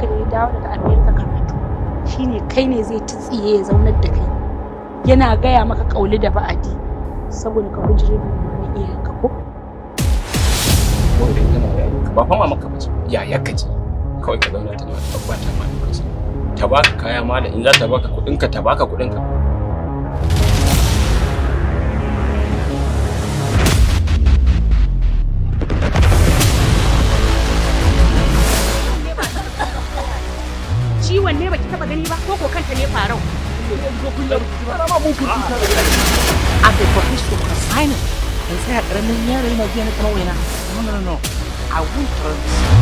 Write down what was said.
babanka da ya dawo daga Amerika karatu shine kai ne zai tsiye ya zaunar da kai yana gaya maka kauli da ba'adi saboda ka bujire mu iyayenka ko wanda yana da ka ba fama maka bace ya ce kawai ka zauna ta ta bata ma lokaci ta baka kaya ma da in za ta baka kudin ka ta baka kudin ka ciwon ne baki taba gani ba ko kanta ne farau Aka profess to consign it. And say, I don't know, I won't trust.